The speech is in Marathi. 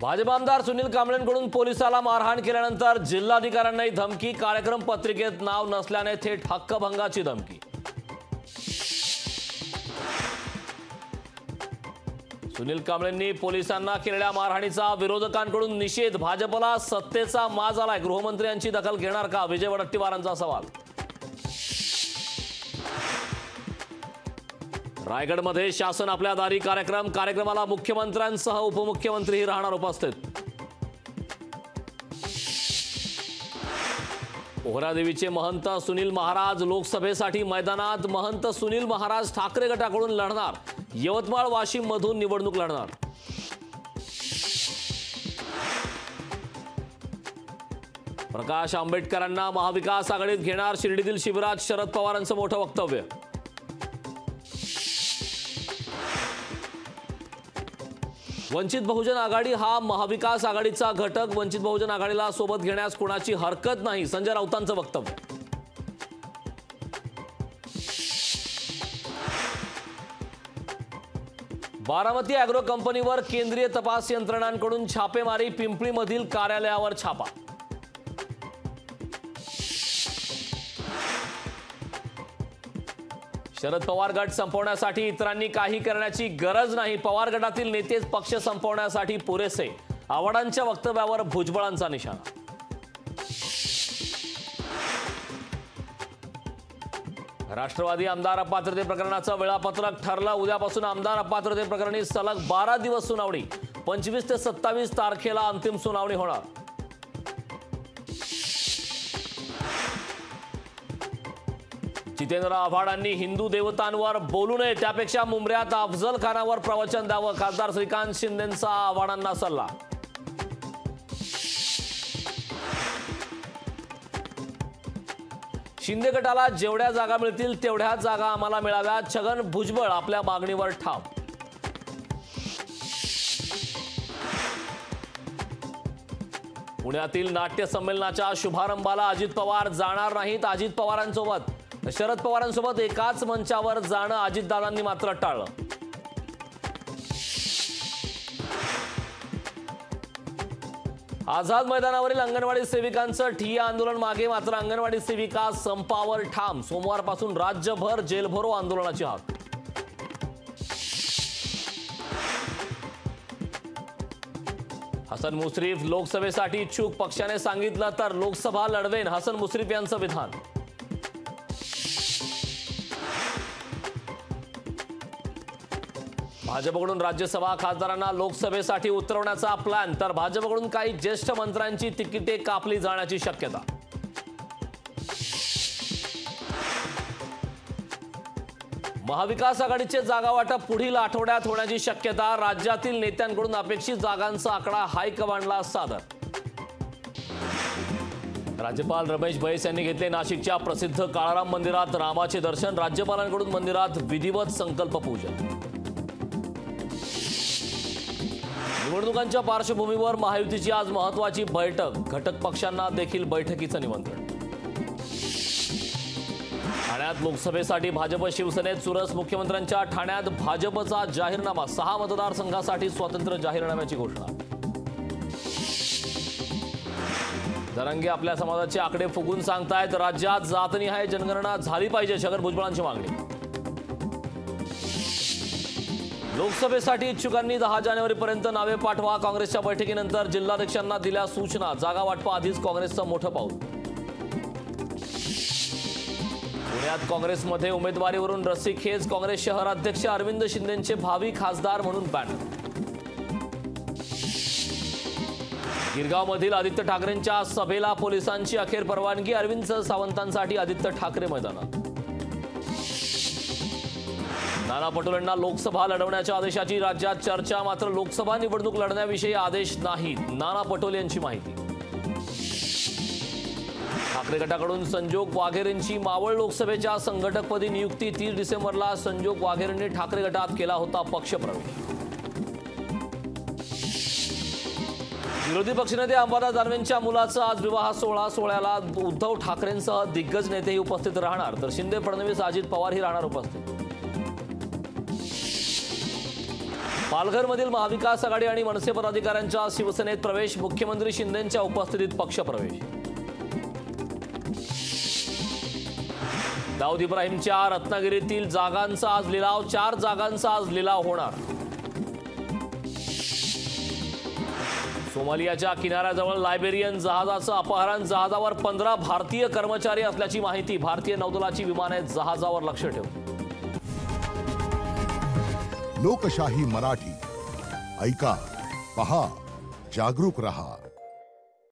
भाजप आमदार सुनील कांबळेंकडून पोलिसाला मारहाण केल्यानंतर जिल्हाधिकाऱ्यांनाही धमकी, कार्यक्रम पत्रिकेत नाव नसल्याने थेट हक्कभंगाची धमकी। सुनील कांबळेंनी पोलिसांना केलेल्या मारहाणीचा विरोधकांकडून निषेध, भाजपला सत्तेचा माज आलाय, गृहमंत्र्यांची दखल घेणार का, विजय वडेट्टीवारांचा सवाल। रायगडमध्ये शासन आपल्या दारी कार्यक्रमाला मुख्यमंत्र्यांसह उपमुख्यमंत्रीही राहणार उपस्थित। पोहरादेवीचे महंत सुनील महाराज लोकसभेसाठी मैदानात, महंत सुनील महाराज ठाकरे गटाकडून लढणार, यवतमाळ वाशिम मधून निवडणूक लढणार। प्रकाश आंबेडकरांना महाविकास आघाडीत घेणार, शिर्डीतील शिबिरात शरद पवारांचं मोठं वक्तव्य। वंचित बहुजन आघाडी हा महाविकास आघाडीचा घटक, वंचित बहुजन आघाडीला सोबत घेण्यास कोणाची हरकत नाही, संजय राऊतांचं वक्तव्य। बारामती अॅग्रो कंपनीवर केंद्रीय तपास यंत्रणांकडून छापेमारी, पिंपळीमधील कार्यालयावर छापा। शरद पवार गट संपवण्यासाठी इतरांनी काही करण्याची गरज नाही, पवार गटातील नेतेच पक्ष संपवण्यासाठी पुरेसे, आव्हाडांच्या वक्तव्यावर भुजबळांचा निशाणा। राष्ट्रवादी आमदार अपात्रते प्रकरणाचं वेळापत्रक ठरलं, उद्यापासून आमदार अपात्रते प्रकरणी सलग 12 दिवस सुनावणी, 25 ते 27 तारखेला अंतिम सुनावणी होणार। जितेंद्र आव्हाडांनी हिंदू देवतांवर बोलू नये, त्यापेक्षा मुंबऱ्यात अफजल खानावर प्रवचन द्यावं, खासदार श्रीकांत शिंदेंचा आव्हाडांना सल्ला। शिंदे गटाला जेवढ्या जागा मिळतील तेवढ्या जागा आम्हाला मिळाव्यात, छगन भुजबळ आपल्या मागणीवर ठाम। पुण्यातील नाट्य संमेलनाच्या शुभारंभाला अजित पवार जाणार नाहीत, अजित पवारांसोबत शरद पवारांसोबत एकाच मंचावर जाणं अजितदादांनी मात्र टाळलं। आझाद मैदानावरील अंगणवाडी सेविकांचं ठिय्या आंदोलन मागे, मात्र अंगणवाडी सेविका संपावर ठाम, सोमवारपासून राज्यभर जेलभरो आंदोलनाची हाक। हसन मुश्रीफ लोकसभेसाठी इच्छुक, पक्षाने सांगितलं तर लोकसभा लढवेन, हसन मुश्रीफ यांचं विधान। भाजपकडून राज्यसभा खासदारांना लोकसभेसाठी उतरवण्याचा प्लॅन, तर भाजपकडून काही ज्येष्ठ मंत्र्यांची तिकिटे कापली जाण्याची शक्यता। महाविकास आघाडीचे जागा वाटप पुढील आठवड्यात होण्याची शक्यता, राज्यातील नेत्यांकडून अपेक्षित जागांचा आकडा हायकमांडला सादर। राज्यपाल रमेश बैस यांनी घेतले नाशिकच्या प्रसिद्ध काळाराम मंदिरात रामाचे दर्शन, राज्यपालांकडून मंदिरात विधिवत संकल्प पूजन। निवडणुकांच्या पार्श्वभूमीवर महायुतीची आज महत्त्वाची बैठक, घटक पक्षांना देखील बैठकीचं निमंत्रण। ठाण्यात लोकसभेसाठी भाजप शिवसेनेत चुरस, मुख्यमंत्र्यांच्या ठाण्यात भाजपचा जाहीरनामा, 6 मतदारसंघासाठी स्वतंत्र जाहीरनाम्याची घोषणा। जरांगे आपल्या समाजाचे आकडे फुगून सांगतायत, राज्यात जातनिहाय जनगणना झाली पाहिजे, छगन भुजबळांची मागणी। लोकसभेसाठी इच्छुकांनी 10 जानेवारीपर्यंत नावे पाठवा, काँग्रेसच्या बैठकीनंतर जिल्हाध्यक्षांना दिल्या सूचना, जागा वाटपाआधीच काँग्रेसचं मोठं पाऊल। पुण्यात काँग्रेसमध्ये उमेदवारीवरून रस्सीखेच, काँग्रेस शहर अध्यक्ष अरविंद शिंदेंचे भावी खासदार म्हणून बॅनर। गिरगावमधील आदित्य ठाकरेंच्या सभेला पोलिसांची अखेर परवानगी, अरविंद सावंतांसाठी आदित्य ठाकरे मैदानात। नाना पटोलेंना लोकसभा लढवण्याच्या आदेशाची राज्यात चर्चा, मात्र लोकसभा निवडणूक लढण्याविषयी आदेश नाहीत, नाना पटोले यांची माहिती। ठाकरे गटाकडून संजोग वाघेरेंची मावळ लोकसभेच्या संघटकपदी नियुक्ती, 30 डिसेंबरला संजोग वाघेरेंनी ठाकरे गटात केला होता पक्षप्रवेश। विरोधी पक्षनेते अंबादास दानवेंच्या मुलाचा आज विवाह सोहळ्याला उद्धव ठाकरेंसह दिग्गज नेतेही उपस्थित राहणार, तर शिंदे, फडणवीस, अजित पवारही राहणार उपस्थित। पालघरमधील महाविकास आघाडी आणि मनसे पदाधिकाऱ्यांच्या शिवसेनेत प्रवेश, मुख्यमंत्री शिंदेंच्या उपस्थितीत पक्षप्रवेश. दाऊद इब्राहिमच्या रत्नागिरीतील जागांचा आज लिलाव, 4 जागांचा आज लिलाव होणार. सोमालियाच्या किनाऱ्याजवळ लायबेरियन जहाजाचं अपहरण, जहाजावर 15 भारतीय कर्मचारी असल्याची माहिती. भारतीय नौदलाची विमाने जहाजावर लक्ष ठेवून. लोकशाही मराठी ऐका, पहा, जागरूक रहा.